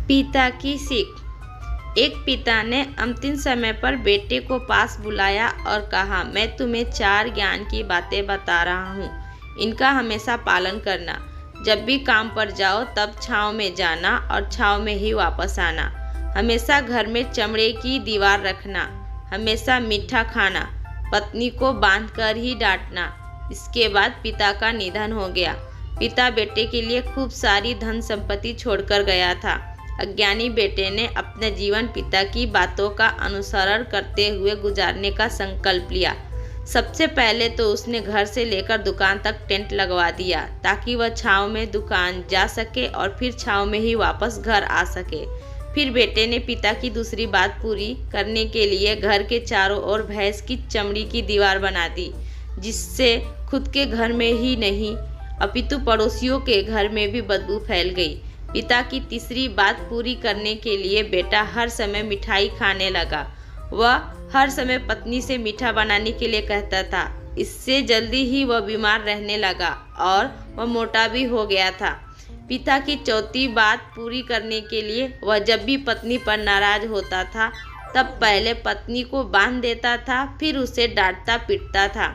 पिता की सीख। एक पिता ने अंतिम समय पर बेटे को पास बुलाया और कहा, मैं तुम्हें 4 ज्ञान की बातें बता रहा हूँ, इनका हमेशा पालन करना। जब भी काम पर जाओ तब छांव में जाना और छांव में ही वापस आना। हमेशा घर में चमड़े की दीवार रखना। हमेशा मीठा खाना। पत्नी को बांधकर ही डांटना। इसके बाद पिता का निधन हो गया। पिता बेटे के लिए खूब सारी धन संपत्ति छोड़कर गया था। अज्ञानी बेटे ने अपने जीवन पिता की बातों का अनुसरण करते हुए गुजारने का संकल्प लिया। सबसे पहले तो उसने घर से लेकर दुकान तक टेंट लगवा दिया ताकि वह छांव में दुकान जा सके और फिर छांव में ही वापस घर आ सके। फिर बेटे ने पिता की दूसरी बात पूरी करने के लिए घर के चारों ओर भैंस की चमड़ी की दीवार बना दी, जिससे खुद के घर में ही नहीं अपितु पड़ोसियों के घर में भी बदबू फैल गई। पिता की तीसरी बात पूरी करने के लिए बेटा हर समय मिठाई खाने लगा। वह हर समय पत्नी से मीठा बनाने के लिए कहता था। इससे जल्दी ही वह बीमार रहने लगा और वह मोटा भी हो गया था। पिता की चौथी बात पूरी करने के लिए वह जब भी पत्नी पर नाराज होता था तब पहले पत्नी को बांध देता था, फिर उसे डांटता पीटता था।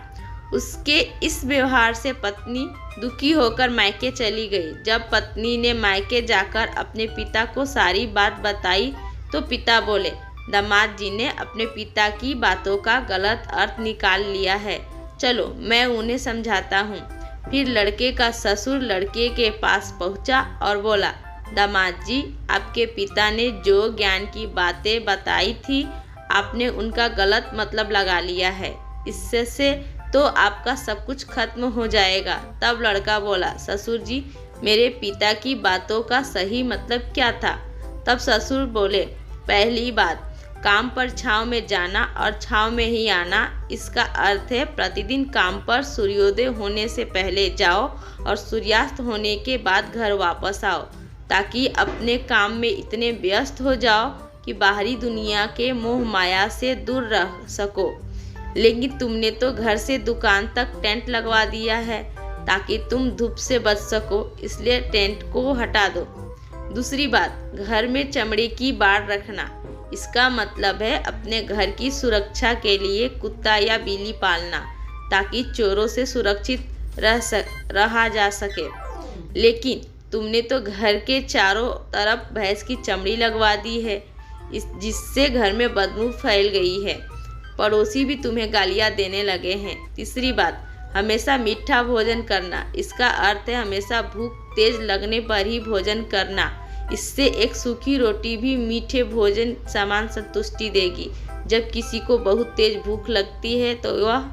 उसके इस व्यवहार से पत्नी दुखी होकर मायके चली गई। जब पत्नी ने मायके जाकर अपने पिता को सारी बात बताई तो पिता बोले, दामाद जी ने अपने पिता की बातों का गलत अर्थ निकाल लिया है, चलो मैं उन्हें समझाता हूँ। फिर लड़के का ससुर लड़के के पास पहुँचा और बोला, दामाद जी, आपके पिता ने जो ज्ञान की बातें बताई थी आपने उनका गलत मतलब लगा लिया है, इससे तो आपका सब कुछ खत्म हो जाएगा। तब लड़का बोला, ससुर जी, मेरे पिता की बातों का सही मतलब क्या था? तब ससुर बोले, पहली बात, काम पर छांव में जाना और छांव में ही आना। इसका अर्थ है प्रतिदिन काम पर सूर्योदय होने से पहले जाओ और सूर्यास्त होने के बाद घर वापस आओ, ताकि अपने काम में इतने व्यस्त हो जाओ कि बाहरी दुनिया के मोह माया से दूर रह सको। लेकिन तुमने तो घर से दुकान तक टेंट लगवा दिया है ताकि तुम धूप से बच सको, इसलिए टेंट को हटा दो। दूसरी बात, घर में चमड़े की बाड़ रखना। इसका मतलब है अपने घर की सुरक्षा के लिए कुत्ता या बिल्ली पालना ताकि चोरों से सुरक्षित रहा जा सके। लेकिन तुमने तो घर के चारों तरफ भैंस की चमड़ी लगवा दी है, जिससे घर में बदबू फैल गई है। पड़ोसी भी तुम्हें गालियाँ देने लगे हैं। तीसरी बात, हमेशा मीठा भोजन करना। इसका अर्थ है हमेशा भूख तेज लगने पर ही भोजन करना। इससे एक सूखी रोटी भी मीठे भोजन समान संतुष्टि देगी। जब किसी को बहुत तेज भूख लगती है तो वह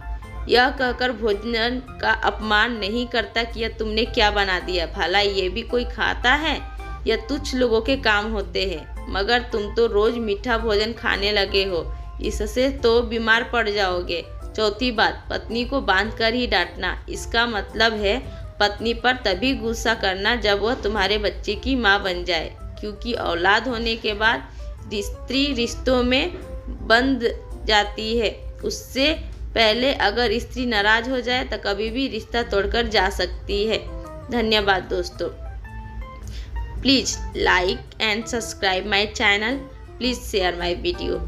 यह कहकर भोजन का अपमान नहीं करता कि यह तुमने क्या बना दिया, भला ये भी कोई खाता है? यह तुच्छ लोगों के काम होते हैं, मगर तुम तो रोज मीठा भोजन खाने लगे हो, इससे तो बीमार पड़ जाओगे। चौथी बात, पत्नी को बांधकर ही डांटना। इसका मतलब है पत्नी पर तभी गुस्सा करना जब वह तुम्हारे बच्चे की माँ बन जाए, क्योंकि औलाद होने के बाद स्त्री रिश्तों में बंध जाती है। उससे पहले अगर स्त्री नाराज हो जाए तो कभी भी रिश्ता तोड़कर जा सकती है। धन्यवाद दोस्तों। Please like and subscribe my channel. Please share my video.